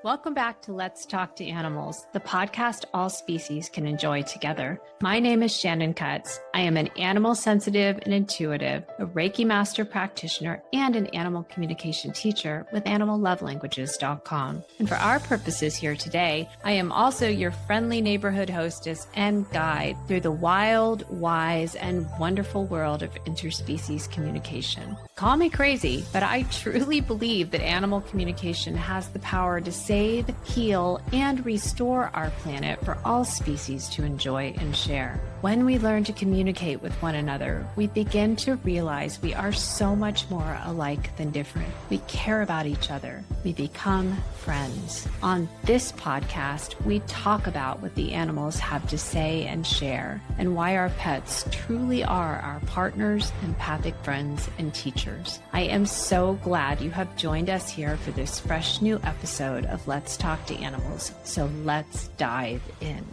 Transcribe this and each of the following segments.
Welcome back to Let's Talk to Animals, the podcast all species can enjoy together. My name is Shannon Cutts. I am an animal sensitive and intuitive, a Reiki master practitioner, and an animal communication teacher with animallovelanguages.com. And for our purposes here today, I am also your friendly neighborhood hostess and guide through the wild, wise, and wonderful world of interspecies communication. Call me crazy, but I truly believe that animal communication has the power to save, heal, and restore our planet for all species to enjoy and share. When we learn to communicate with one another, we begin to realize we are so much more alike than different. We care about each other. We become friends. On this podcast, we talk about what the animals have to say and share, and why our pets truly are our partners, empathic friends, and teachers. I am so glad you have joined us here for this fresh new episode of Let's Talk to Animals. So let's dive in.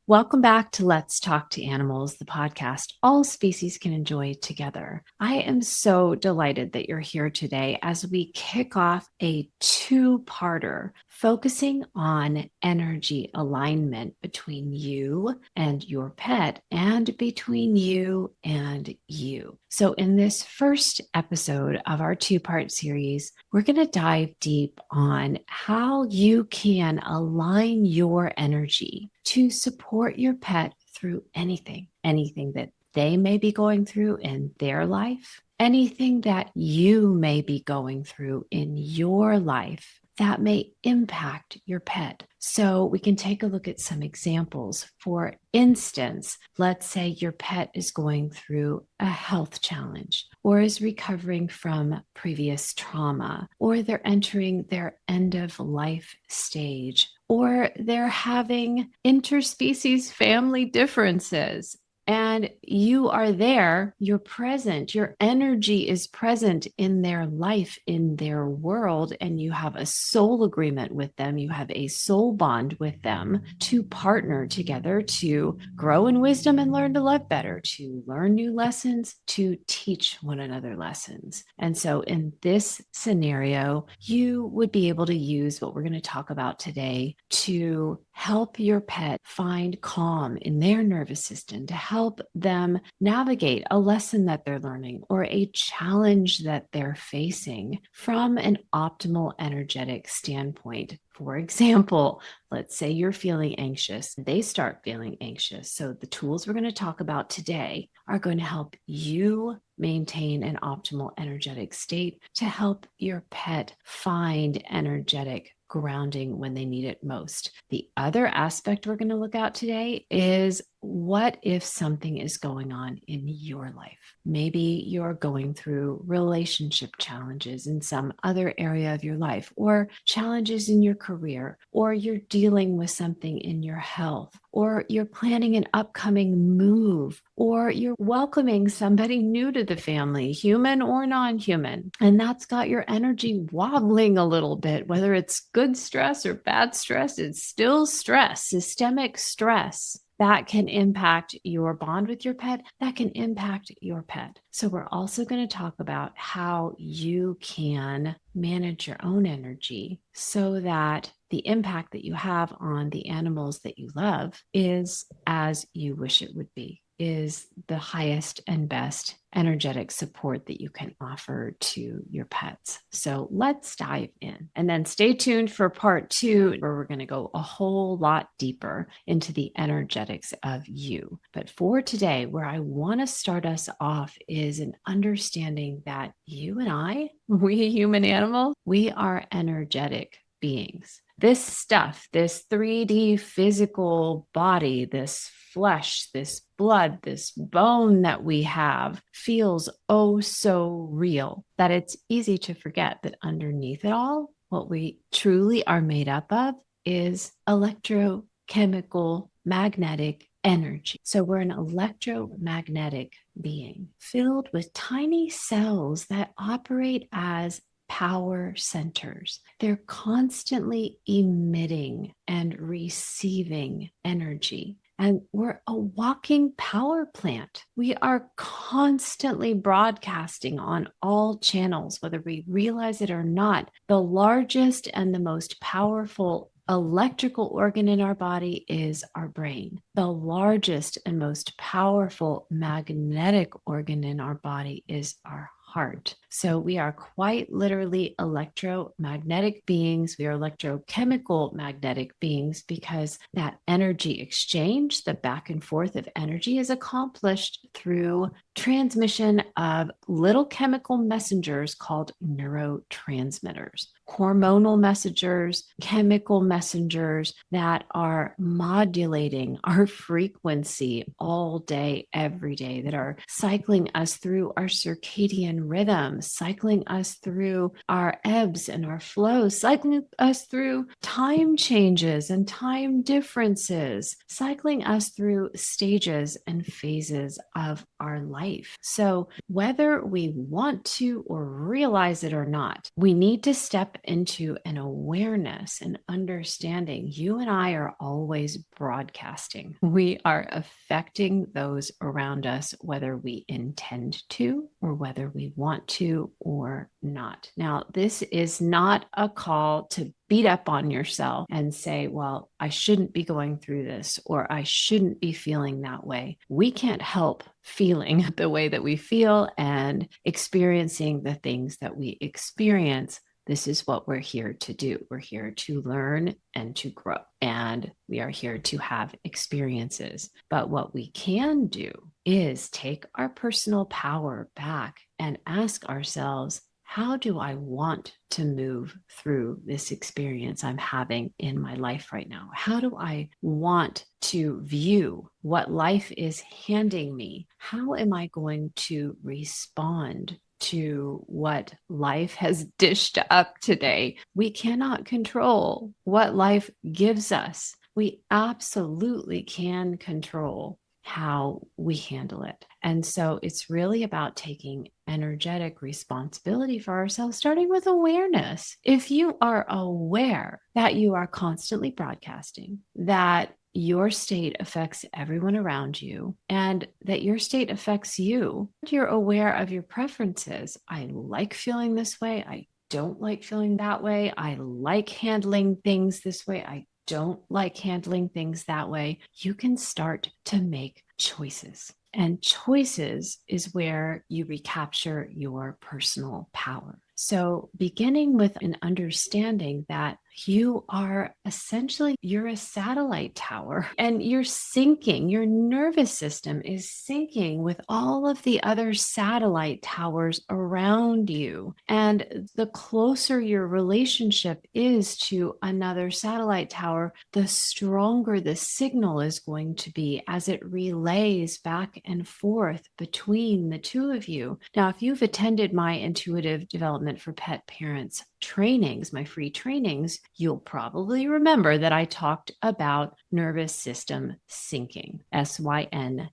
Welcome back to Let's Talk to Animals, the podcast all species can enjoy together. I am so delighted that you're here today as we kick off a two-parter focusing on energy alignment between you and your pet and between you and you. So in this first episode of our two-part series, we're going to dive deep on how you can align your energy to support your pet through anything that they may be going through in their life, anything that you may be going through in your life that may impact your pet. So we can take a look at some examples. For instance, let's say your pet is going through a health challenge or is recovering from previous trauma, or they're entering their end of life stage, or they're having interspecies family differences. And you are there, you're present, your energy is present in their life, in their world, and you have a soul agreement with them. You have a soul bond with them to partner together to grow in wisdom and learn to love better, to learn new lessons, to teach one another lessons. And so in this scenario, you would be able to use what we're going to talk about today to help your pet find calm in their nervous system, to help them navigate a lesson that they're learning or a challenge that they're facing from an optimal energetic standpoint. For example, let's say you're feeling anxious, they start feeling anxious. So the tools we're going to talk about today are going to help you maintain an optimal energetic state to help your pet find energetic grounding when they need it most. The other aspect we're going to look at today is, what if something is going on in your life? Maybe you're going through relationship challenges in some other area of your life, or challenges in your career, or you're dealing with something in your health, or you're planning an upcoming move, or you're welcoming somebody new to the family, human or non-human, and that's got your energy wobbling a little bit. Whether it's good stress or bad stress, it's still stress, systemic stress. That can impact your bond with your pet, that can impact your pet. So we're also going to talk about how you can manage your own energy so that the impact that you have on the animals that you love is as you wish it would be, is the highest and best energetic support that you can offer to your pets. So let's dive in, and then stay tuned for part 2, where we're going to go a whole lot deeper into the energetics of you. But for today, where I want to start us off is an understanding that you and I, we human animals, we are energetic beings. This stuff, this 3D physical body, this flesh, this blood, this bone that we have feels oh so real that it's easy to forget that underneath it all, what we truly are made up of is electrochemical magnetic energy. So we're an electromagnetic being filled with tiny cells that operate as power centers. They're constantly emitting and receiving energy. And we're a walking power plant. We are constantly broadcasting on all channels, whether we realize it or not. The largest and the most powerful electrical organ in our body is our brain. The largest and most powerful magnetic organ in our body is our heart. So we are quite literally electromagnetic beings. We are electrochemical magnetic beings because that energy exchange, the back and forth of energy, is accomplished through transmission of little chemical messengers called neurotransmitters, hormonal messengers, chemical messengers that are modulating our frequency all day, every day, that are cycling us through our circadian rhythm, cycling us through our ebbs and our flows, cycling us through time changes and time differences, cycling us through stages and phases of our life. So whether we want to or realize it or not, we need to step into an awareness and understanding. You and I are always broadcasting. We are affecting those around us, whether we intend to or whether we want to or not. Now, this is not a call to beat up on yourself and say, well, I shouldn't be going through this, or I shouldn't be feeling that way. We can't help feeling the way that we feel and experiencing the things that we experience. This is what we're here to do. We're here to learn and to grow, and we are here to have experiences. But what we can do is take our personal power back and ask ourselves, how do I want to move through this experience I'm having in my life right now? How do I want to view what life is handing me? How am I going to respond to what life has dished up today? We cannot control what life gives us. We absolutely can control how we handle it. And so it's really about taking energetic responsibility for ourselves, starting with awareness. If you are aware that you are constantly broadcasting, that your state affects everyone around you, and that your state affects you, you're aware of your preferences. I like feeling this way. I don't like feeling that way. I like handling things this way. I don't like handling things that way. You can start to make choices. And choices is where you recapture your personal power. So beginning with an understanding that you are essentially, you're a satellite tower and you're syncing, your nervous system is syncing with all of the other satellite towers around you. And the closer your relationship is to another satellite tower, the stronger the signal is going to be as it relays back and forth between the two of you. Now, if you've attended my intuitive development for pet parents trainings, my free trainings, you'll probably remember that I talked about nervous system syncing, syncing.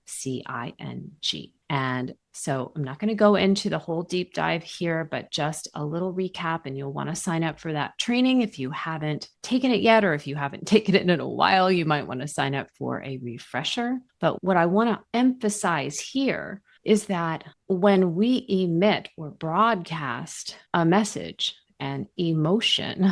And so I'm not going to go into the whole deep dive here, but just a little recap, and you'll want to sign up for that training if you haven't taken it yet, or if you haven't taken it in a while, you might want to sign up for a refresher. But what I want to emphasize here is that when we emit or broadcast a message, and emotion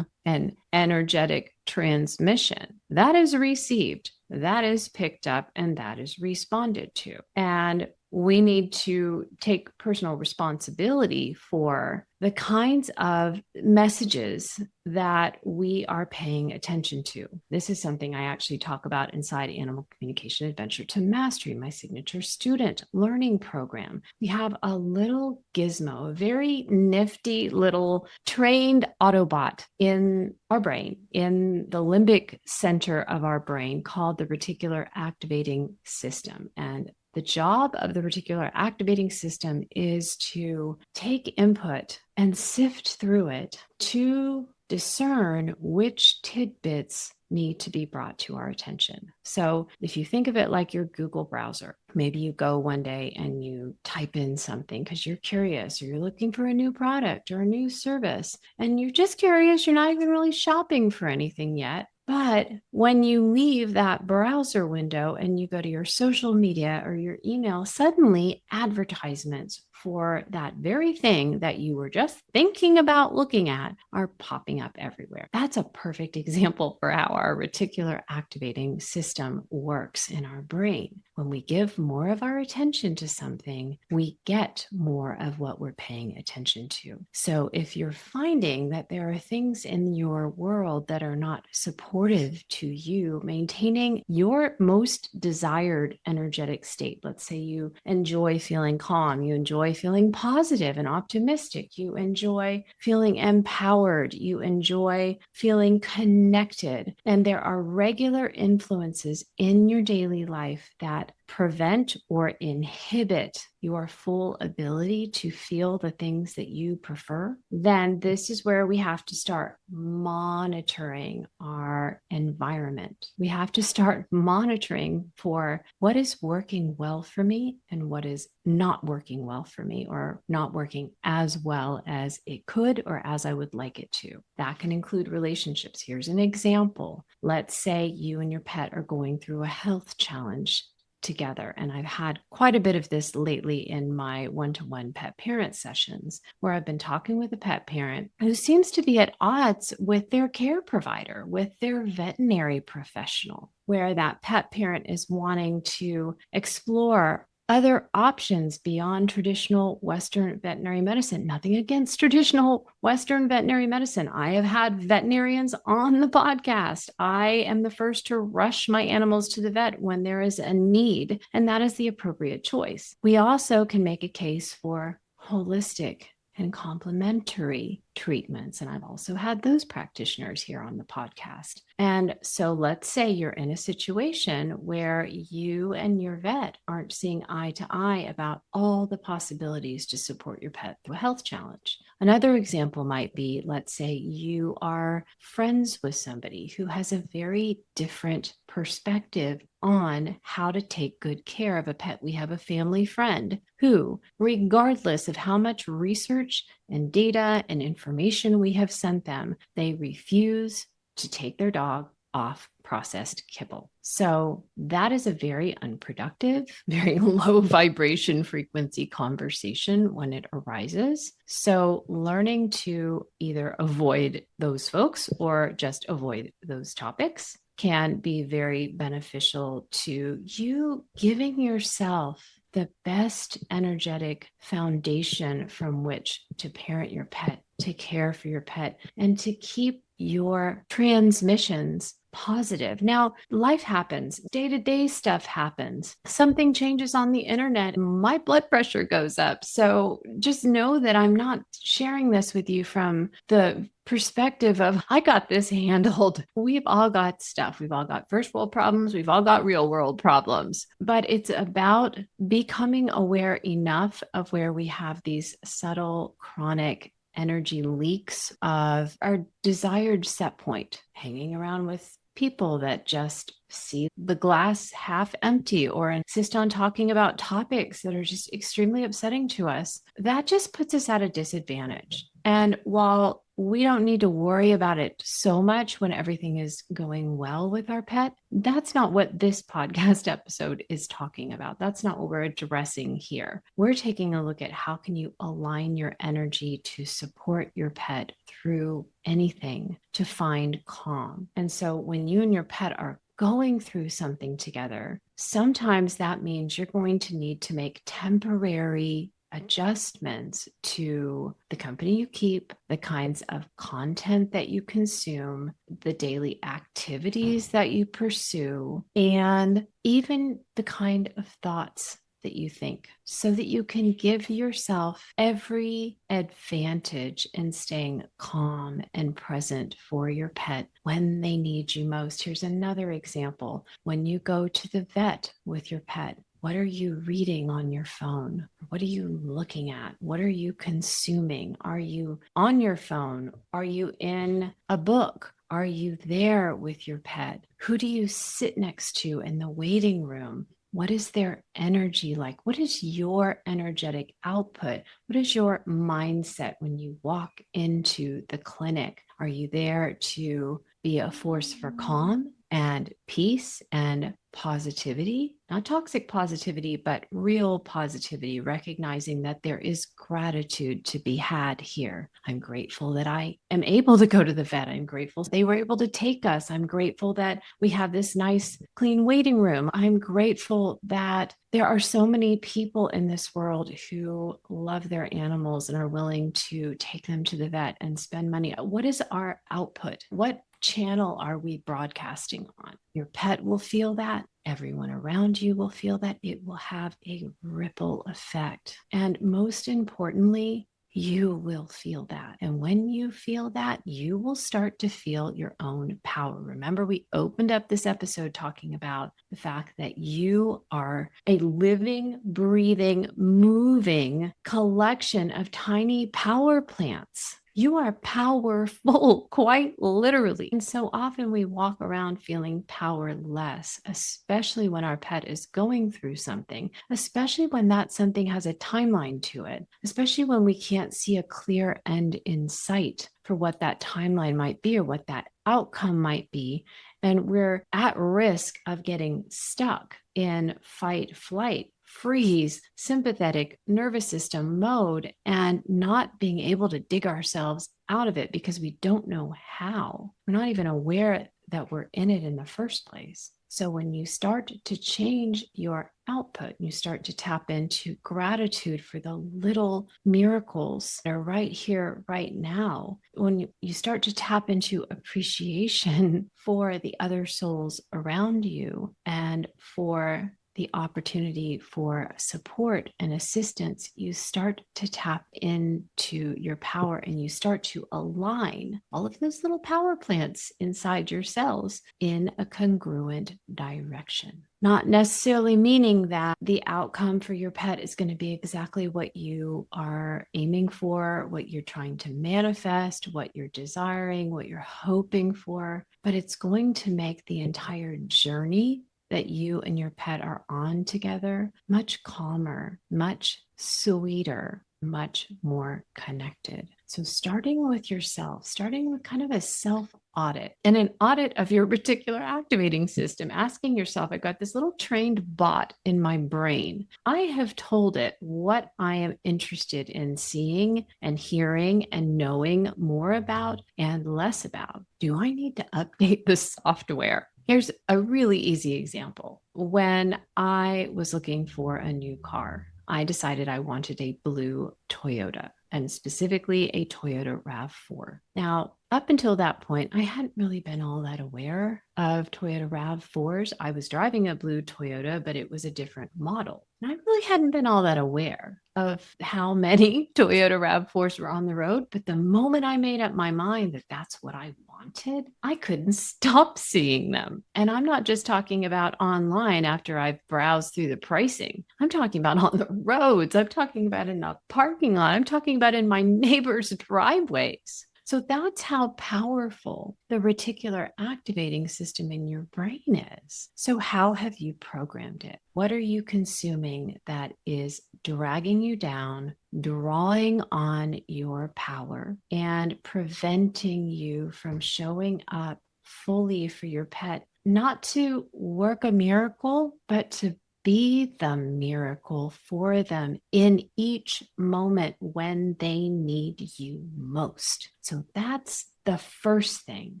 and energetic transmission, that is received, that is picked up, and that is responded to. And we need to take personal responsibility for the kinds of messages that we are paying attention to. This is something I actually talk about inside Animal Communication Adventure to Mastery, my signature student learning program. We have a little gizmo, a very nifty little trained Autobot in our brain, in the limbic center of our brain, called the reticular activating system. And the job of the reticular activating system is to take input and sift through it to discern which tidbits need to be brought to our attention. So if you think of it like your Google browser, maybe you go one day and you type in something because you're curious, or you're looking for a new product or a new service, and you're just curious, you're not even really shopping for anything yet. But when you leave that browser window and you go to your social media or your email, suddenly advertisements for that very thing that you were just thinking about looking at are popping up everywhere. That's a perfect example for how our reticular activating system works in our brain. When we give more of our attention to something, we get more of what we're paying attention to. So if you're finding that there are things in your world that are not supportive to you, maintaining your most desired energetic state, let's say you enjoy feeling calm, you enjoy feeling positive and optimistic, you enjoy feeling empowered, you enjoy feeling connected, and there are regular influences in your daily life that prevent or inhibit your full ability to feel the things that you prefer, then this is where we have to start monitoring our environment. We have to start monitoring for what is working well for me and what is not working well for me, or not working as well as it could or as I would like it to. That can include relationships. Here's an example. Let's say you and your pet are going through a health challenge together. And I've had quite a bit of this lately in my one-to-one pet parent sessions, where I've been talking with a pet parent who seems to be at odds with their care provider, with their veterinary professional, where that pet parent is wanting to explore other options beyond traditional Western veterinary medicine. Nothing against traditional Western veterinary medicine. I have had veterinarians on the podcast. I am the first to rush my animals to the vet when there is a need, and that is the appropriate choice. We also can make a case for holistic and complementary treatments. And I've also had those practitioners here on the podcast. And so let's say you're in a situation where you and your vet aren't seeing eye to eye about all the possibilities to support your pet through a health challenge. Another example might be, let's say you are friends with somebody who has a very different perspective on how to take good care of a pet. We have a family friend who, regardless of how much research and data and information we have sent them, they refuse to take their dog off processed kibble. So that is a very unproductive, very low vibration frequency conversation when it arises. So learning to either avoid those folks or just avoid those topics can be very beneficial to you giving yourself the best energetic foundation from which to parent your pet, to care for your pet, and to keep your transmissions positive. Now, life happens, day-to-day stuff happens. Something changes on the internet, my blood pressure goes up. So just know that I'm not sharing this with you from the perspective of, I got this handled. We've all got stuff. We've all got first world problems. We've all got real world problems. But it's about becoming aware enough of where we have these subtle chronic energy leaks of our desired set point, hanging around with people that just see the glass half empty or insist on talking about topics that are just extremely upsetting to us. That just puts us at a disadvantage. And while we don't need to worry about it so much when everything is going well with our pet, that's not what this podcast episode is talking about. That's not what we're addressing here. We're taking a look at how can you align your energy to support your pet through anything to find calm. And so when you and your pet are going through something together, sometimes that means you're going to need to make temporary adjustments to the company you keep, the kinds of content that you consume, the daily activities that you pursue, and even the kind of thoughts that you think, so that you can give yourself every advantage in staying calm and present for your pet when they need you most. Here's another example. When you go to the vet with your pet, what are you reading on your phone? What are you looking at? What are you consuming? Are you on your phone? Are you in a book? Are you there with your pet? Who do you sit next to in the waiting room? What is their energy like? What is your energetic output? What is your mindset when you walk into the clinic? Are you there to be a force for calm and peace and positivity, not toxic positivity, but real positivity, recognizing that there is gratitude to be had here. I'm grateful that I am able to go to the vet. I'm grateful they were able to take us. I'm grateful that we have this nice, clean waiting room. I'm grateful that there are so many people in this world who love their animals and are willing to take them to the vet and spend money. What is our output? What channel are we broadcasting on? Your pet will feel that. Everyone around you will feel that. It will have a ripple effect. And most importantly, you will feel that. And when you feel that, you will start to feel your own power. Remember, we opened up this episode talking about the fact that you are a living, breathing, moving collection of tiny power plants. You are powerful, quite literally. And so often we walk around feeling powerless, especially when our pet is going through something, especially when that something has a timeline to it, especially when we can't see a clear end in sight for what that timeline might be or what that outcome might be. And we're at risk of getting stuck in fight, flight, freeze, sympathetic nervous system mode and not being able to dig ourselves out of it because we don't know how. We're not even aware that we're in it in the first place. So when you start to change your output, you start to tap into gratitude for the little miracles that are right here, right now. When you start to tap into appreciation for the other souls around you and for the opportunity for support and assistance, you start to tap into your power and you start to align all of those little power plants inside your cells in a congruent direction. Not necessarily meaning that the outcome for your pet is going to be exactly what you are aiming for, what you're trying to manifest, what you're desiring, what you're hoping for, but it's going to make the entire journey that you and your pet are on together much calmer, much sweeter, much more connected. So starting with yourself, starting with kind of a self audit and an audit of your reticular activating system, asking yourself, I got this little trained bot in my brain. I have told it what I am interested in seeing and hearing and knowing more about and less about. Do I need to update the software? Here's a really easy example. When I was looking for a new car, I decided I wanted a blue Toyota and specifically a Toyota RAV4. Now, up until that point, I hadn't really been all that aware of Toyota RAV4s. I was driving a blue Toyota, but it was a different model. And I really hadn't been all that aware of how many Toyota RAV4s were on the road. But the moment I made up my mind that that's what I wanted, I couldn't stop seeing them. And I'm not just talking about online after I've browsed through the pricing. I'm talking about on the roads. I'm talking about in the parking lot. I'm talking about in my neighbors' driveways. So that's how powerful the reticular activating system in your brain is. So how have you programmed it? What are you consuming that is dragging you down, drawing on your power, and preventing you from showing up fully for your pet, not to work a miracle, but to be the miracle for them in each moment when they need you most. So that's the first thing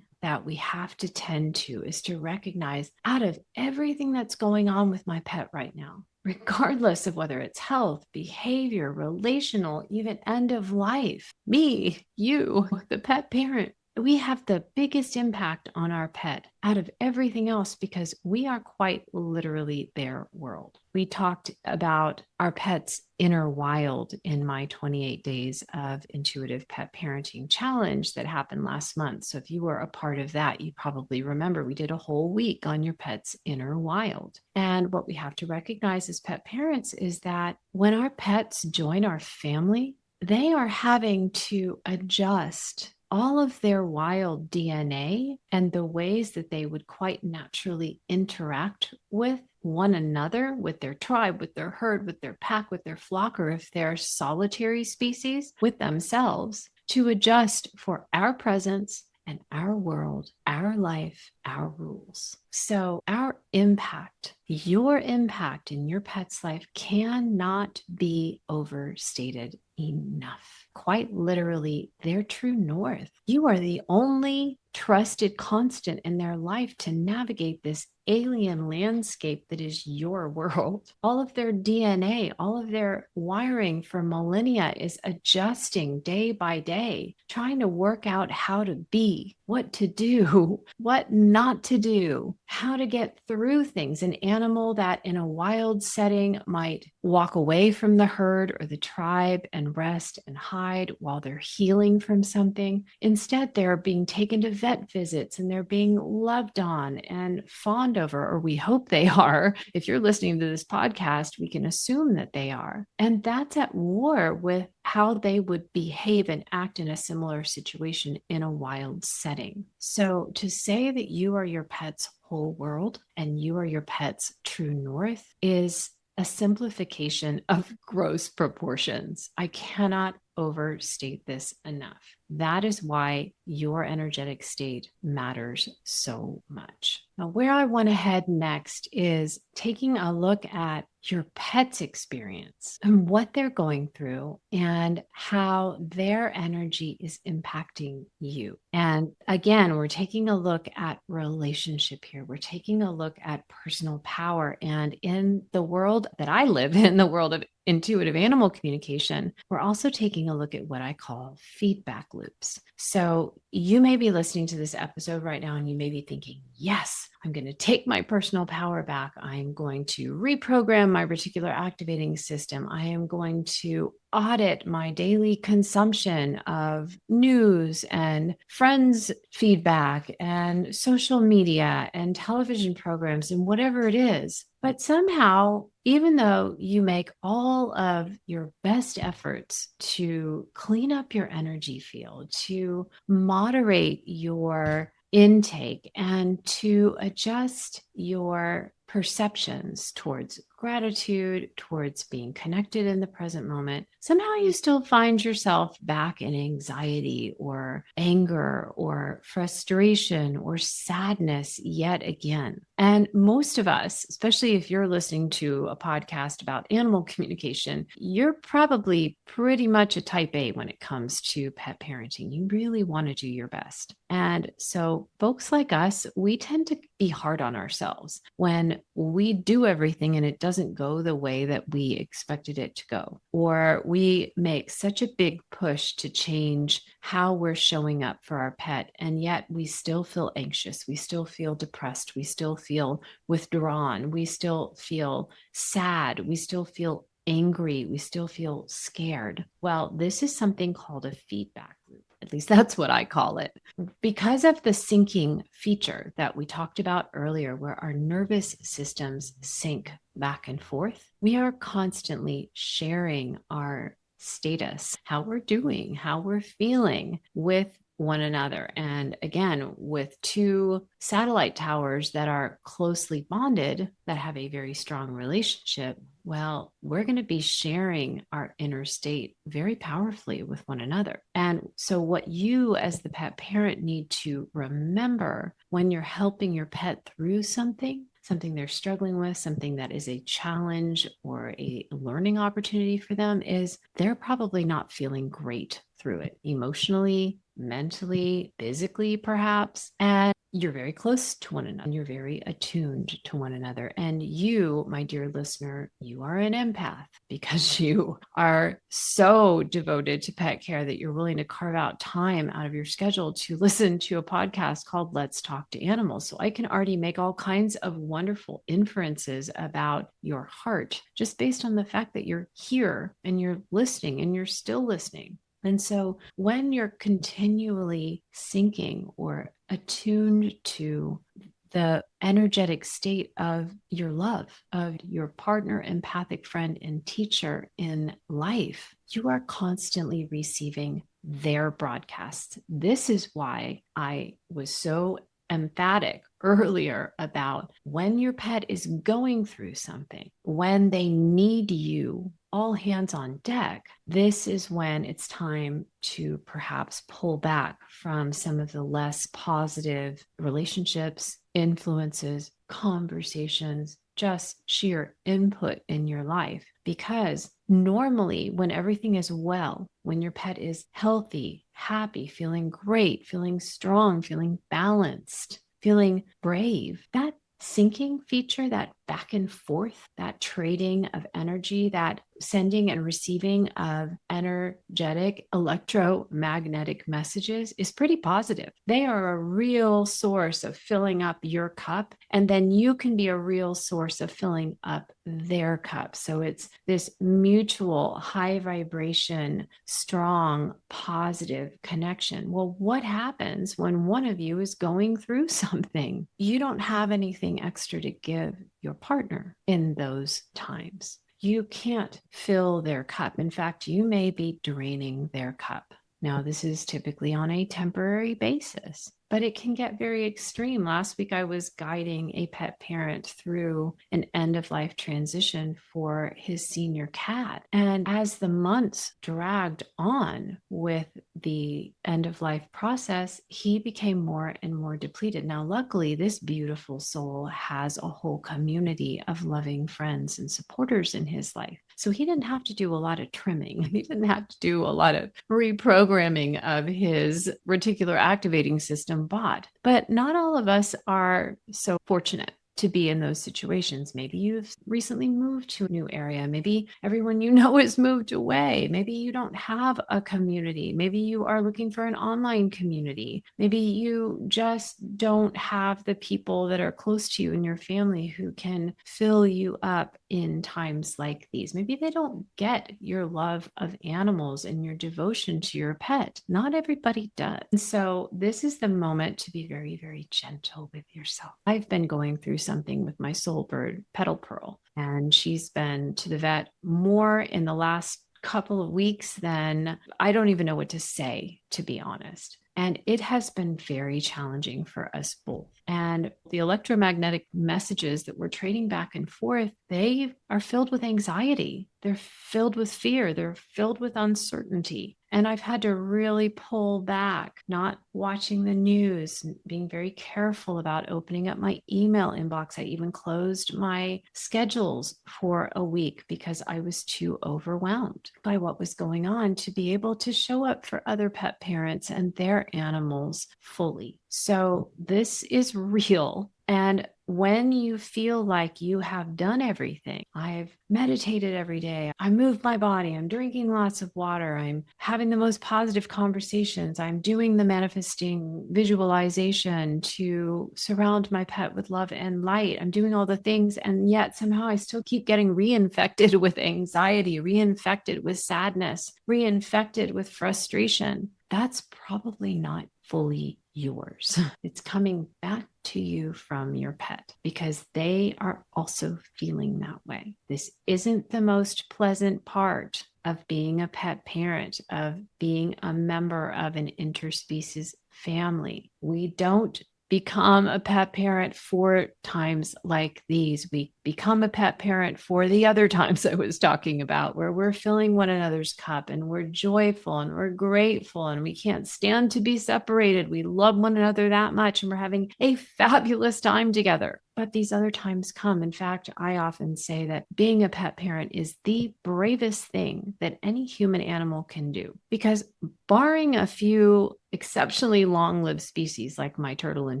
that we have to tend to, is to recognize, out of everything that's going on with my pet right now, regardless of whether it's health, behavior, relational, even end of life, me, you, the pet parent, we have the biggest impact on our pet out of everything else because we are quite literally their world. We talked about our pet's inner wild in my 28 days of intuitive pet parenting challenge that happened last month. So if you were a part of that, you probably remember we did a whole week on your pet's inner wild. And what we have to recognize as pet parents is that when our pets join our family, they are having to adjust all of their wild DNA and the ways that they would quite naturally interact with one another, with their tribe, with their herd, with their pack, with their flock, or if they're solitary species, with themselves, to adjust for our presence and our world, our life, our rules. So our impact, your impact in your pet's life cannot be overstated enough. Quite literally, their true north. You are the only trusted constant in their life to navigate this alien landscape that is your world. All of their DNA, all of their wiring for millennia is adjusting day by day, trying to work out how to be, what to do, what not to do, how to get through things. An animal that in a wild setting might walk away from the herd or the tribe and rest and hide while they're healing from something. Instead, they're being taken to vet visits and they're being loved on and fawned over, or we hope they are. If you're listening to this podcast, we can assume that they are. And that's at war with how they would behave and act in a similar situation in a wild setting. So to say that you are your pet's whole world and you are your pet's true north is a simplification of gross proportions. I cannot overstate this enough. That is why your energetic state matters so much. Now, where I want to head next is taking a look at your pet's experience and what they're going through and how their energy is impacting you. And again, we're taking a look at relationship here. We're taking a look at personal power. And in the world that I live in, the world of intuitive animal communication, we're also taking a look at what I call feedback loops. So you may be listening to this episode right now and you may be thinking, yes, I'm going to take my personal power back. I'm going to reprogram my reticular activating system. I am going to audit my daily consumption of news and friends' feedback and social media and television programs and whatever it is. But somehow, even though you make all of your best efforts to clean up your energy field, to moderate your intake, and to adjust your perceptions towards gratitude, towards being connected in the present moment, somehow you still find yourself back in anxiety or anger or frustration or sadness yet again. And most of us, especially if you're listening to a podcast about animal communication, you're probably pretty much a type A when it comes to pet parenting. You really want to do your best. And so folks like us, we tend to be hard on ourselves when we do everything and it doesn't go the way that we expected it to go, or we make such a big push to change how we're showing up for our pet, and yet we still feel anxious, we still feel depressed, we still feel withdrawn, we still feel sad, we still feel angry, we still feel scared. Well, this is something called a feedback loop. At least that's what I call it. Because of the syncing feature that we talked about earlier, where our nervous systems sync back and forth, we are constantly sharing our status, how we're doing, how we're feeling with one another. And again, with two satellite towers that are closely bonded, that have a very strong relationship, well, we're going to be sharing our inner state very powerfully with one another. And so what you as the pet parent need to remember when you're helping your pet through something they're struggling with, something that is a challenge or a learning opportunity for them, is they're probably not feeling great through it emotionally, mentally, physically, perhaps. And you're very close to one another. You're very attuned to one another. And you, my dear listener, you are an empath because you are so devoted to pet care that you're willing to carve out time out of your schedule to listen to a podcast called Let's Talk to Animals. So I can already make all kinds of wonderful inferences about your heart just based on the fact that you're here and you're listening and you're still listening. And so when you're continually syncing or attuned to the energetic state of your love, of your partner, empathic friend, and teacher in life, you are constantly receiving their broadcasts. This is why I was so emphatic earlier about when your pet is going through something, when they need you, all hands on deck, this is when it's time to perhaps pull back from some of the less positive relationships, influences, conversations, just sheer input in your life. Because normally, when everything is well, when your pet is healthy, happy, feeling great, feeling strong, feeling balanced, feeling brave, that syncing feature, that back and forth, that trading of energy, that sending and receiving of energetic electromagnetic messages is pretty positive. They are a real source of filling up your cup, and then you can be a real source of filling up their cup. So it's this mutual high vibration, strong, positive connection. Well, what happens when one of you is going through something? You don't have anything extra to give your partner in those times. You can't fill their cup. In fact, you may be draining their cup. Now, this is typically on a temporary basis, but it can get very extreme. Last week, I was guiding a pet parent through an end of life transition for his senior cat. And as the months dragged on with the end of life process, he became more and more depleted. Now, luckily, this beautiful soul has a whole community of loving friends and supporters in his life. So he didn't have to do a lot of trimming. He didn't have to do a lot of reprogramming of his reticular activating system bot. But not all of us are so fortunate to be in those situations. Maybe you've recently moved to a new area. Maybe everyone you know has moved away. Maybe you don't have a community. Maybe you are looking for an online community. Maybe you just don't have the people that are close to you in your family who can fill you up in times like these. Maybe they don't get your love of animals and your devotion to your pet. Not everybody does. And so this is the moment to be very, very gentle with yourself. I've been going through something with my soul bird, Petal Pearl, and she's been to the vet more in the last couple of weeks than I don't even know what to say, to be honest. And it has been very challenging for us both. And the electromagnetic messages that we're trading back and forth, they are filled with anxiety. They're filled with fear. They're filled with uncertainty. And I've had to really pull back, not watching the news, being very careful about opening up my email inbox. I even closed my schedules for a week because I was too overwhelmed by what was going on to be able to show up for other pet parents and their animals fully. So this is real. And when you feel like you have done everything, I've meditated every day, I moved my body, I'm drinking lots of water, I'm having the most positive conversations, I'm doing the manifesting visualization to surround my pet with love and light, I'm doing all the things, and yet somehow I still keep getting reinfected with anxiety, reinfected with sadness, reinfected with frustration. That's probably not fully yours. It's coming back to you from your pet because they are also feeling that way. This isn't the most pleasant part of being a pet parent, of being a member of an interspecies family. We don't become a pet parent for times like these. We become a pet parent for the other times I was talking about, where we're filling one another's cup and we're joyful and we're grateful and we can't stand to be separated. We love one another that much and we're having a fabulous time together. But these other times come. In fact, I often say that being a pet parent is the bravest thing that any human animal can do, because barring a few exceptionally long-lived species like my turtle and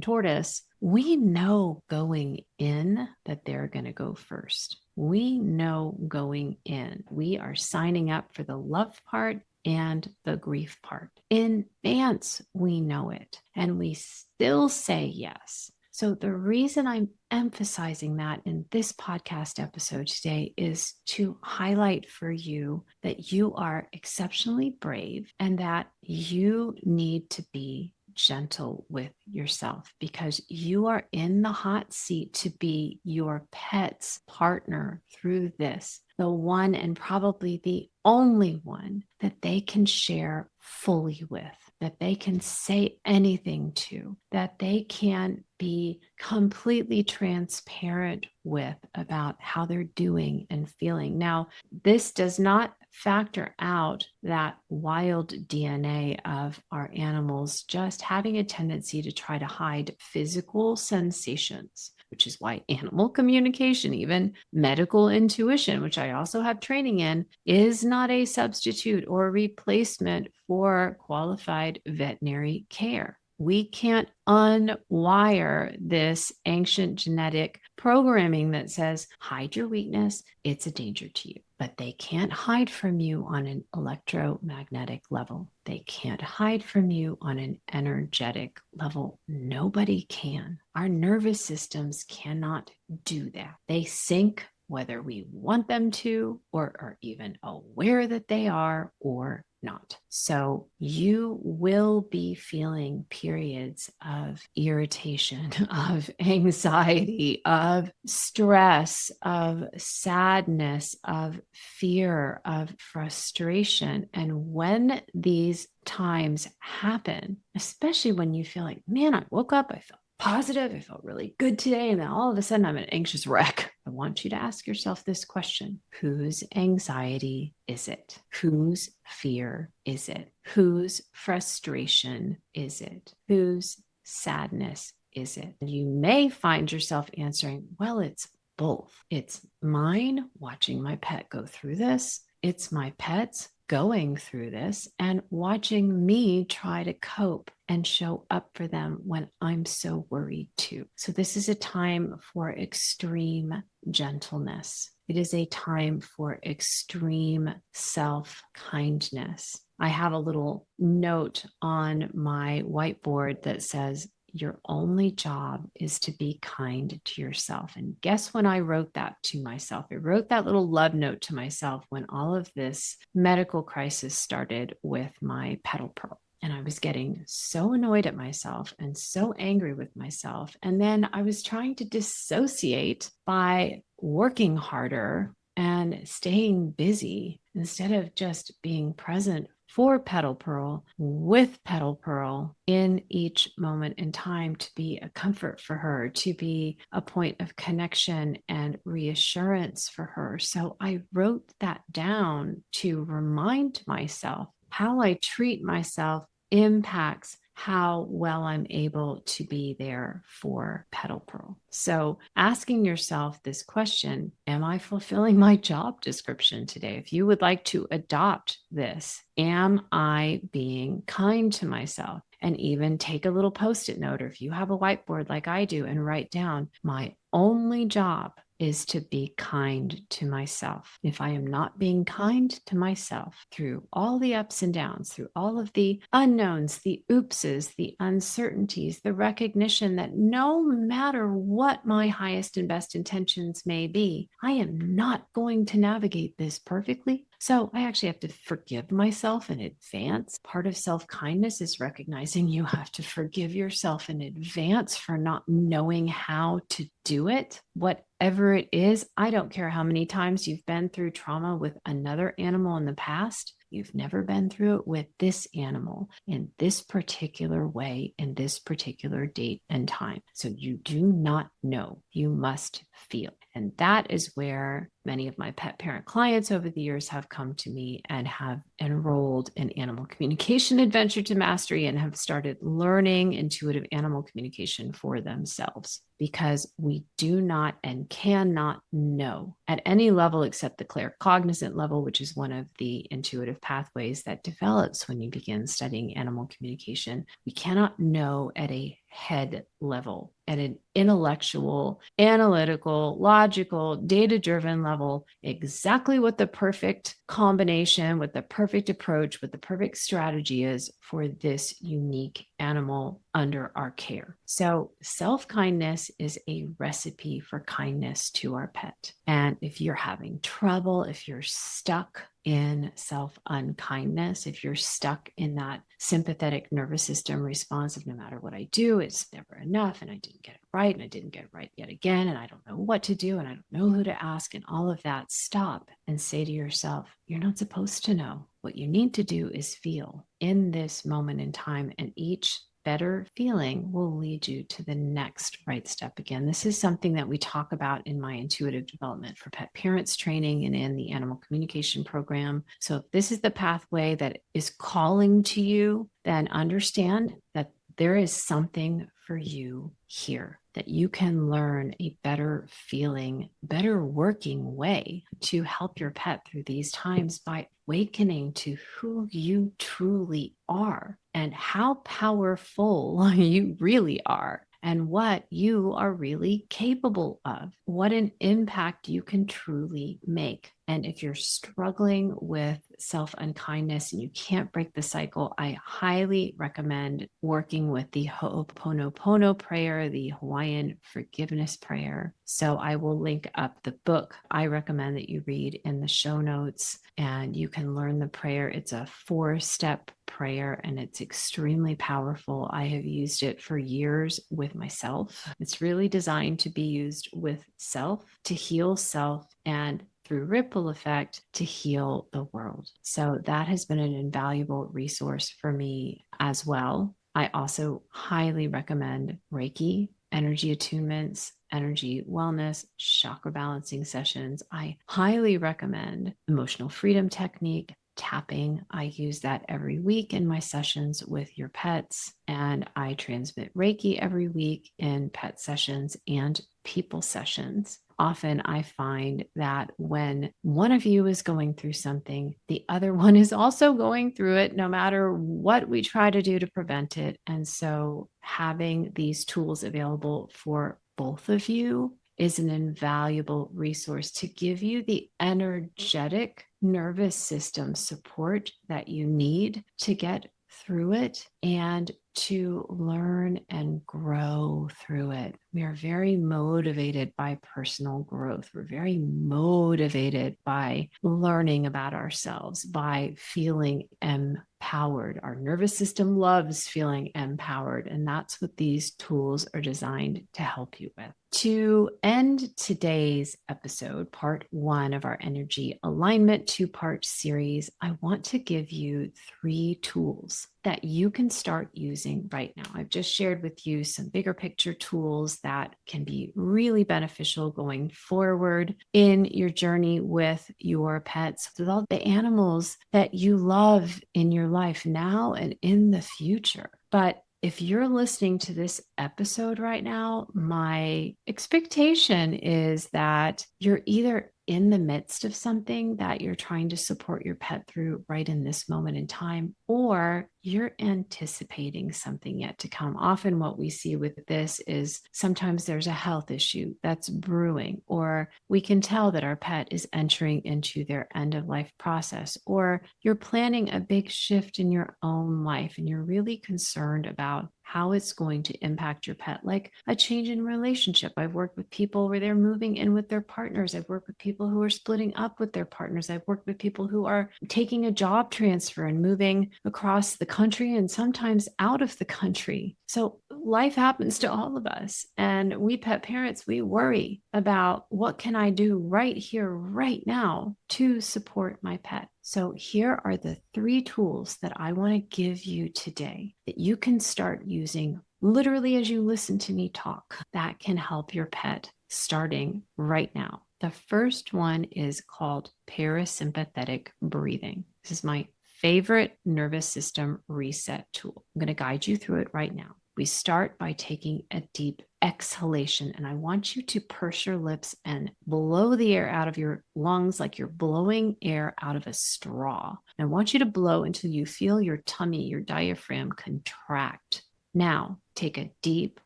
tortoise, we know going in that they're going to go first. We know going in. We are signing up for the love part and the grief part. In advance, we know it, and we still say yes. So the reason I'm emphasizing that in this podcast episode today is to highlight for you that you are exceptionally brave and that you need to be gentle with yourself, because you are in the hot seat to be your pet's partner through this, the one and probably the only one that they can share fully with, that they can say anything to, that they can be completely transparent with about how they're doing and feeling. Now, this does not factor out that wild DNA of our animals just having a tendency to try to hide physical sensations, which is why animal communication, even medical intuition, which I also have training in, is not a substitute or replacement for qualified veterinary care. We can't unwire this ancient genetic programming that says, hide your weakness, it's a danger to you. But they can't hide from you on an electromagnetic level. They can't hide from you on an energetic level. Nobody can. Our nervous systems cannot do that. They sync whether we want them to or are even aware that they are or not. So you will be feeling periods of irritation, of anxiety, of stress, of sadness, of fear, of frustration. And when these times happen, especially when you feel like, man, I woke up, I felt positive, I felt really good today, and then all of a sudden I'm an anxious wreck. I want you to ask yourself this question: whose anxiety is it? Whose fear is it? Whose frustration is it? Whose sadness is it? And you may find yourself answering, well, it's both. It's mine watching my pet go through this. It's my pet's going through this and watching me try to cope and show up for them when I'm so worried too. So this is a time for extreme gentleness. It is a time for extreme self-kindness. I have a little note on my whiteboard that says, your only job is to be kind to yourself. And guess when I wrote that to myself? I wrote that little love note to myself when all of this medical crisis started with my pedal pearl. And I was getting so annoyed at myself and so angry with myself. And then I was trying to dissociate by working harder and staying busy instead of just being present for Petal Pearl, with Petal Pearl in each moment in time, to be a comfort for her, to be a point of connection and reassurance for her. So I wrote that down to remind myself how I treat myself impacts how well I'm able to be there for Petal Pearl. So asking yourself this question, am I fulfilling my job description today? If you would like to adopt this, am I being kind to myself? And even take a little Post-it note, or if you have a whiteboard like I do, and write down, my only job is to be kind to myself. If I am not being kind to myself through all the ups and downs, through all of the unknowns, the oopses, the uncertainties, the recognition that no matter what my highest and best intentions may be, I am not going to navigate this perfectly. So I actually have to forgive myself in advance. Part of self-kindness is recognizing you have to forgive yourself in advance for not knowing how to do it. Whatever it is, I don't care how many times you've been through trauma with another animal in the past. You've never been through it with this animal in this particular way, in this particular date and time. So you do not know. You must feel. And that is where many of my pet parent clients over the years have come to me and have enrolled in Animal Communication Adventure to Mastery and have started learning intuitive animal communication for themselves, because we do not and cannot know at any level except the claircognizant level, which is one of the intuitive pathways that develops when you begin studying animal communication. We cannot know at a head level, at an intellectual, analytical, logical, data-driven level, exactly what the perfect combination, what the perfect approach, what the perfect strategy is for this unique animal under our care. So self-kindness is a recipe for kindness to our pet. And if you're having trouble, if you're stuck in self-unkindness, if you're stuck in that sympathetic nervous system response of no matter what I do, it's never enough, and I didn't get it right, and I didn't get it right yet again, and I don't know what to do, and I don't know who to ask, and all of that, stop and say to yourself, you're not supposed to know. What you need to do is feel in this moment in time, and each better feeling will lead you to the next right step. Again, this is something that we talk about in my intuitive development for pet parents training and in the animal communication program. So if this is the pathway that is calling to you, then understand that there is something for you here, that you can learn a better feeling, better working way to help your pet through these times by awakening to who you truly are and how powerful you really are and what you are really capable of, what an impact you can truly make. And if you're struggling with self-unkindness and you can't break the cycle, I highly recommend working with the Ho'oponopono prayer, the Hawaiian forgiveness prayer. So I will link up the book I recommend that you read in the show notes, and you can learn the prayer. It's a 4-step prayer and it's extremely powerful. I have used it for years with myself. It's really designed to be used with self, to heal self, and through ripple effect to heal the world. So that has been an invaluable resource for me as well. I also highly recommend Reiki, energy attunements, energy wellness, chakra balancing sessions. I highly recommend emotional freedom technique, tapping. I use that every week in my sessions with your pets, and I transmit Reiki every week in pet sessions and people sessions. Often I find that when one of you is going through something, the other one is also going through it, no matter what we try to do to prevent it. And so having these tools available for both of you is an invaluable resource to give you the energetic nervous system support that you need to get through it and to learn and grow through it. We are very motivated by personal growth. We're very motivated by learning about ourselves, by feeling empowered. Our nervous system loves feeling empowered, and that's what these tools are designed to help you with. To end today's episode, part 1 of our energy alignment 2-part series, I want to give you 3 tools that you can start using right now. I've just shared with you some bigger picture tools that can be really beneficial going forward in your journey with your pets, with all the animals that you love in your life now and in the future. But if you're listening to this episode right now, my expectation is that you're either in the midst of something that you're trying to support your pet through right in this moment in time, or you're anticipating something yet to come. Often what we see with this is sometimes there's a health issue that's brewing, or we can tell that our pet is entering into their end of life process, or you're planning a big shift in your own life and you're really concerned about how it's going to impact your pet, like a change in relationship. I've worked with people where they're moving in with their partners. I've worked with people who are splitting up with their partners. I've worked with people who are taking a job transfer and moving across the country and sometimes out of the country. So life happens to all of us. And we pet parents, we worry about what can I do right here, right now to support my pet. So here are the 3 tools that I want to give you today that you can start using literally as you listen to me talk that can help your pet starting right now. The first one is called parasympathetic breathing. This is my favorite nervous system reset tool. I'm going to guide you through it right now. We start by taking a deep exhalation, and I want you to purse your lips and blow the air out of your lungs like you're blowing air out of a straw. And I want you to blow until you feel your tummy, your diaphragm contract. Now, take a deep,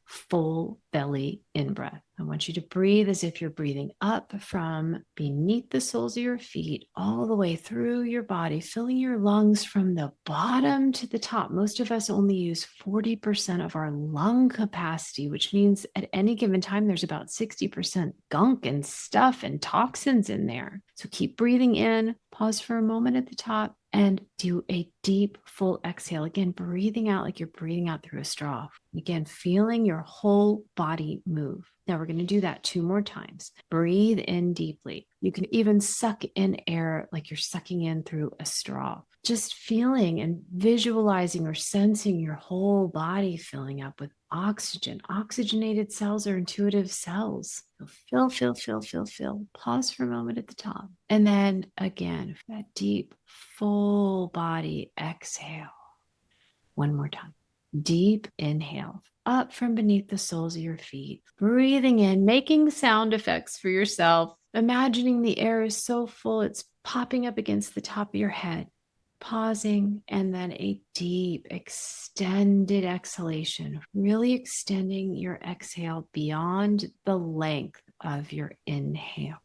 full belly in breath. I want you to breathe as if you're breathing up from beneath the soles of your feet, all the way through your body, filling your lungs from the bottom to the top. Most of us only use 40% of our lung capacity, which means at any given time, there's about 60% gunk and stuff and toxins in there. So keep breathing in, pause for a moment at the top, And do a deep, full exhale. Again, breathing out like you're breathing out through a straw. Again, feeling your whole body move. Now we're going to do that 2 more times. Breathe in deeply. You can even suck in air like you're sucking in through a straw. Just feeling and visualizing or sensing your whole body filling up with oxygen. Oxygenated cells are intuitive cells. So fill. Pause for a moment at the top. And then again, that deep, full body exhale. 1 more time. Deep inhale up from beneath the soles of your feet. Breathing in, making sound effects for yourself. Imagining the air is so full, it's popping up against the top of your head. Pausing, and then a deep, extended exhalation, really extending your exhale beyond the length of your inhale.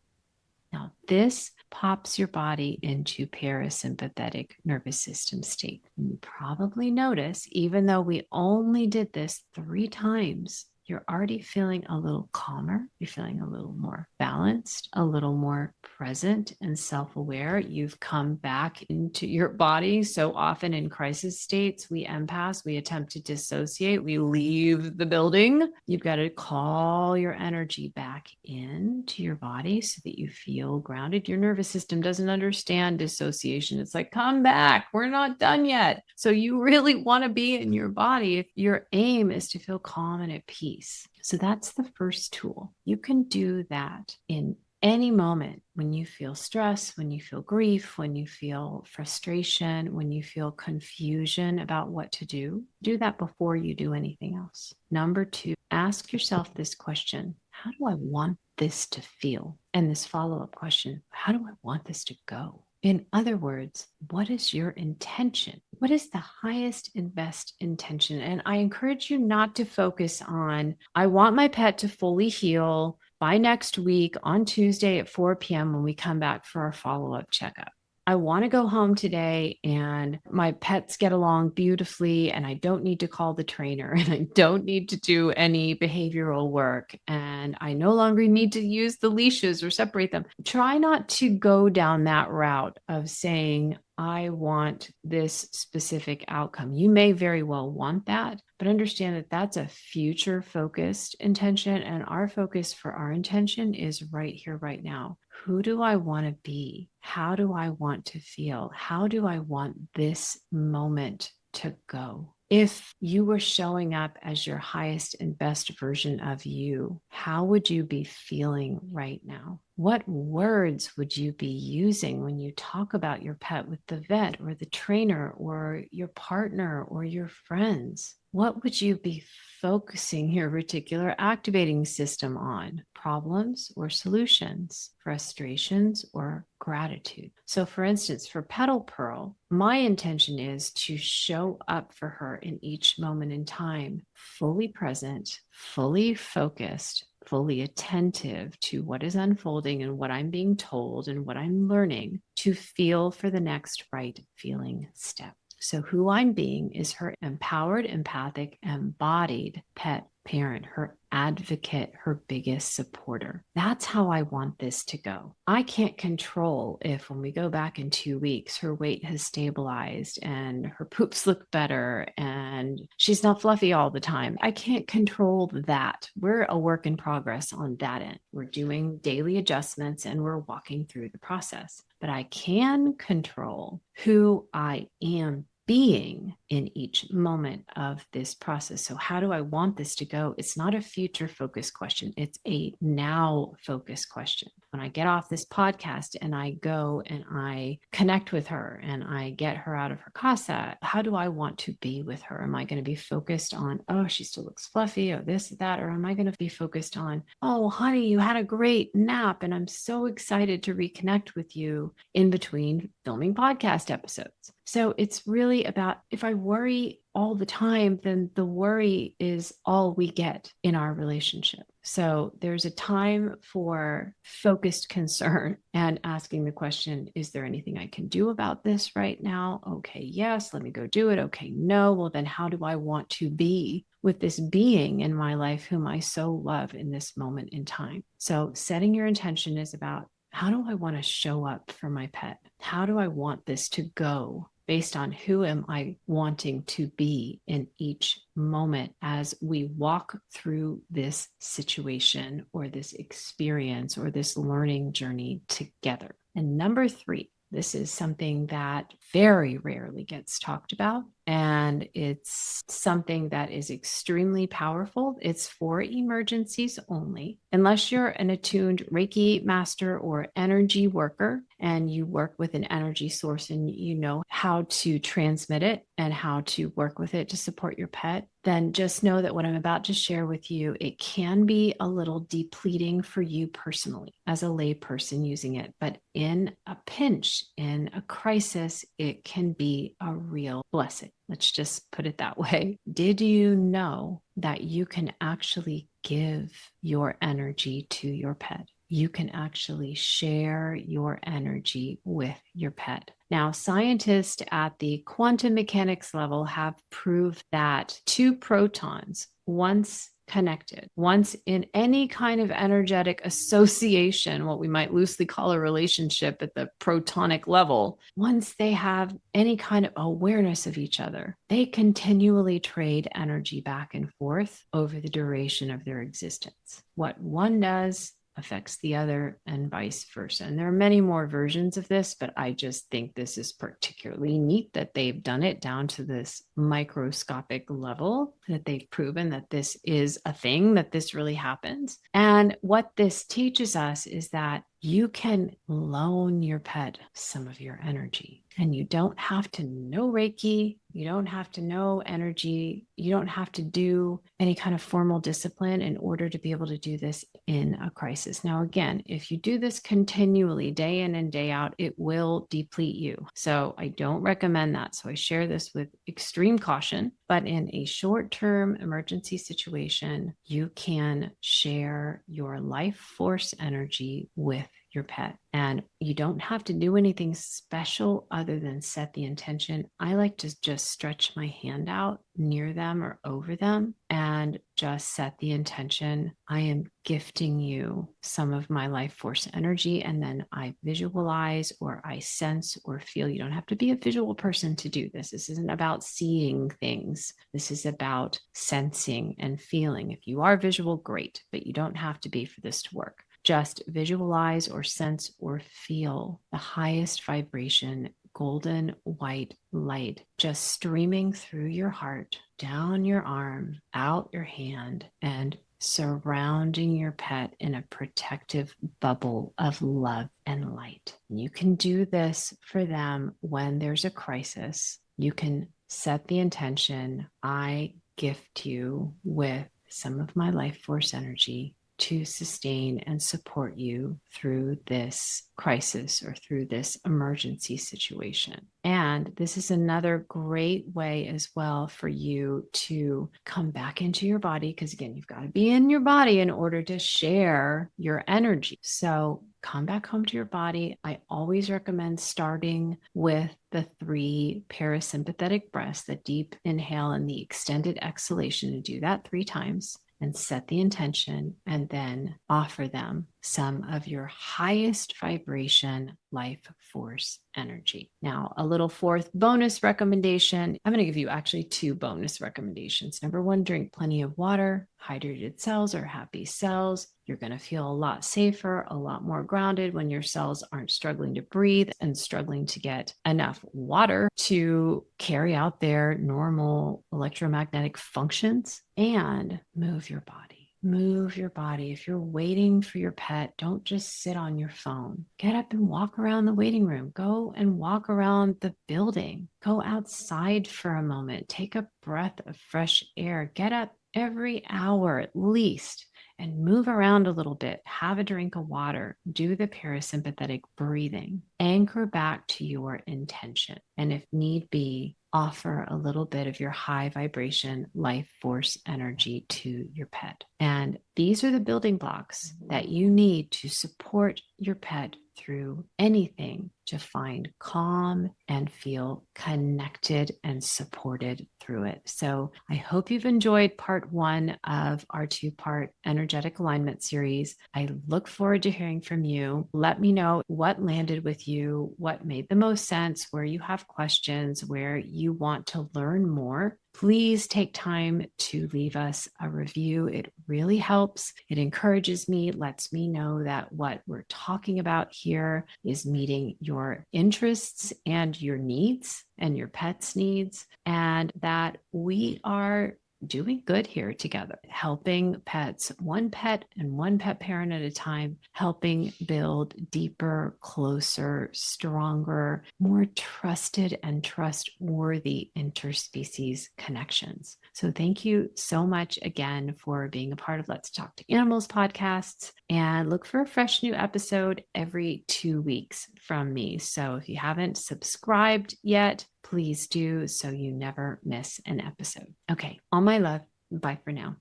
Now, this pops your body into parasympathetic nervous system state. And you probably notice, even though we only did this 3 times, you're already feeling a little calmer. You're feeling a little more balanced, a little more present and self-aware. You've come back into your body. So often in crisis states, we empath, we attempt to dissociate, we leave the building. You've got to call your energy back into your body so that you feel grounded. Your nervous system doesn't understand dissociation. It's like, come back, we're not done yet. So you really want to be in your body if your aim is to feel calm and at peace. So that's the first tool. You can do that in any moment when you feel stress, when you feel grief, when you feel frustration, when you feel confusion about what to do. Do that before you do anything else. Number 2, ask yourself this question: how do I want this to feel? And this follow-up question: how do I want this to go? In other words, what is your intention? What is the highest and best intention? And I encourage you not to focus on, I want my pet to fully heal by next week on Tuesday at 4 p.m. when we come back for our follow-up checkup. I want to go home today and my pets get along beautifully and I don't need to call the trainer and I don't need to do any behavioral work and I no longer need to use the leashes or separate them. Try not to go down that route of saying, I want this specific outcome. You may very well want that, but understand that that's a future focused intention. And our focus for our intention is right here, right now. Who do I want to be? How do I want to feel? How do I want this moment to go? If you were showing up as your highest and best version of you, how would you be feeling right now? What words would you be using when you talk about your pet with the vet or the trainer or your partner or your friends? What would you be focusing your reticular activating system on? Problems or solutions? Frustrations or gratitude? So for instance, for Petal Pearl, my intention is to show up for her in each moment in time, fully present, fully focused, fully attentive to what is unfolding and what I'm being told and what I'm learning to feel for the next right feeling step. So who I'm being is her empowered, empathic, embodied pet parent, her advocate, her biggest supporter. That's how I want this to go. I can't control if when we go back in 2 weeks, her weight has stabilized and her poops look better and she's not fluffy all the time. I can't control that. We're a work in progress on that end. We're doing daily adjustments and we're walking through the process. But I can control who I am being in each moment of this process. So how do I want this to go? It's not a future focused question. It's a now focused question. When I get off this podcast and I go and I connect with her and I get her out of her casa, how do I want to be with her? Am I going to be focused on, oh, she still looks fluffy or this, that, or am I going to be focused on, oh, honey, you had a great nap and I'm so excited to reconnect with you in between filming podcast episodes. So it's really about, if I worry all the time, then the worry is all we get in our relationship. So there's a time for focused concern and asking the question, is there anything I can do about this right now? Okay, yes, let me go do it. Okay, no, well then how do I want to be with this being in my life whom I so love in this moment in time? So setting your intention is about how do I want to show up for my pet? How do I want this to go based on who am I wanting to be in each moment as we walk through this situation or this experience or this learning journey together? And number 3, this is something that very rarely gets talked about, and it's something that is extremely powerful. It's for emergencies only. Unless you're an attuned Reiki master or energy worker and you work with an energy source and you know how to transmit it and how to work with it to support your pet, then just know that what I'm about to share with you, it can be a little depleting for you personally as a lay person using it. But in a pinch, in a crisis, it can be a real blessing. Let's just put it that way. Did you know that you can actually give your energy to your pet? You can actually share your energy with your pet. Now, scientists at the quantum mechanics level have proved that 2 protons, once connected, once in any kind of energetic association, what we might loosely call a relationship at the protonic level, once they have any kind of awareness of each other, they continually trade energy back and forth over the duration of their existence. What one does affects the other and vice versa. And there are many more versions of this, but I just think this is particularly neat that they've done it down to this microscopic level, that they've proven that this is a thing, that this really happens. And what this teaches us is that you can loan your pet some of your energy. And you don't have to know Reiki. You don't have to know energy. You don't have to do any kind of formal discipline in order to be able to do this in a crisis. Now, again, if you do this continually, day in and day out, it will deplete you. So I don't recommend that. So I share this with extreme caution. But in a short-term emergency situation, you can share your life force energy with your pet. And you don't have to do anything special other than set the intention. I like to just stretch my hand out near them or over them and just set the intention. I am gifting you some of my life force energy. And then I visualize or I sense or feel. You don't have to be a visual person to do this. This isn't about seeing things. This is about sensing and feeling. If you are visual, great, but you don't have to be for this to work. Just visualize or sense or feel the highest vibration, golden white light just streaming through your heart, down your arm, out your hand, and surrounding your pet in a protective bubble of love and light. You can do this for them when there's a crisis. You can set the intention, I gift you with some of my life force energy to sustain and support you through this crisis or through this emergency situation. And this is another great way as well for you to come back into your body, because again, you've got to be in your body in order to share your energy. So come back home to your body. I always recommend starting with the 3 parasympathetic breaths, the deep inhale and the extended exhalation, to do that 3 times. And set the intention and then offer them some of your highest vibration life force energy. Now, a little 4th bonus recommendation. I'm going to give you actually 2 bonus recommendations. Number 1, drink plenty of water. Hydrated cells are happy cells. You're going to feel a lot safer, a lot more grounded when your cells aren't struggling to breathe and struggling to get enough water to carry out their normal electromagnetic functions. And move your body. Move your body. If you're waiting for your pet, don't just sit on your phone. Get up and walk around the waiting room. Go and walk around the building. Go outside for a moment. Take a breath of fresh air. Get up every hour at least and move around a little bit. Have a drink of water. Do the parasympathetic breathing. Anchor back to your intention. And if need be, offer a little bit of your high vibration life force energy to your pet. And these are the building blocks that you need to support your pet through anything to find calm and feel connected and supported through it. So I hope you've enjoyed part 1 of our 2-part energetic alignment series. I look forward to hearing from you. Let me know what landed with you, what made the most sense, where you have questions, where you want to learn more. Please take time to leave us a review. It really helps. It encourages me, lets me know that what we're talking about here is meeting your interests and your needs and your pet's needs, and that we are doing good here together, helping pets, one pet and one pet parent at a time, helping build deeper, closer, stronger, more trusted and trustworthy interspecies connections. So thank you so much again for being a part of Let's Talk to Animals podcasts, and look for a fresh new episode every 2 weeks from me. So if you haven't subscribed yet, please do so you never miss an episode. Okay, all my love. Bye for now.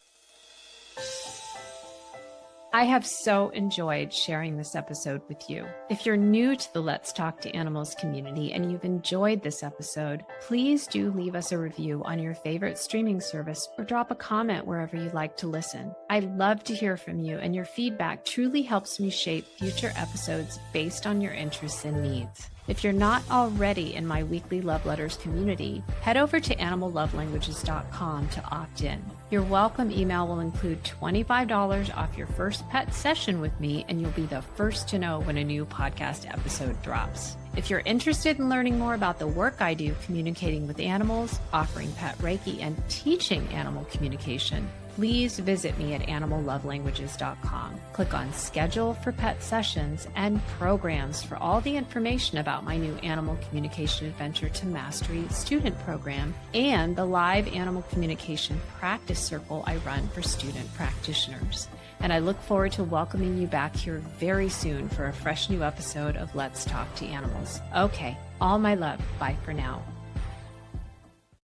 I have so enjoyed sharing this episode with you. If you're new to the Let's Talk to Animals community and you've enjoyed this episode, please do leave us a review on your favorite streaming service or drop a comment wherever you like to listen. I love to hear from you, and your feedback truly helps me shape future episodes based on your interests and needs. If you're not already in my weekly Love Letters community, head over to animallovelanguages.com to opt in. Your welcome email will include $25 off your first pet session with me, and you'll be the first to know when a new podcast episode drops. If you're interested in learning more about the work I do communicating with animals, offering pet Reiki, and teaching animal communication, please visit me at animallovelanguages.com. Click on Schedule for Pet Sessions and Programs for all the information about my new Animal Communication Adventure to Mastery student program and the live animal communication practice circle I run for student practitioners. And I look forward to welcoming you back here very soon for a fresh new episode of Let's Talk to Animals. Okay, all my love. Bye for now.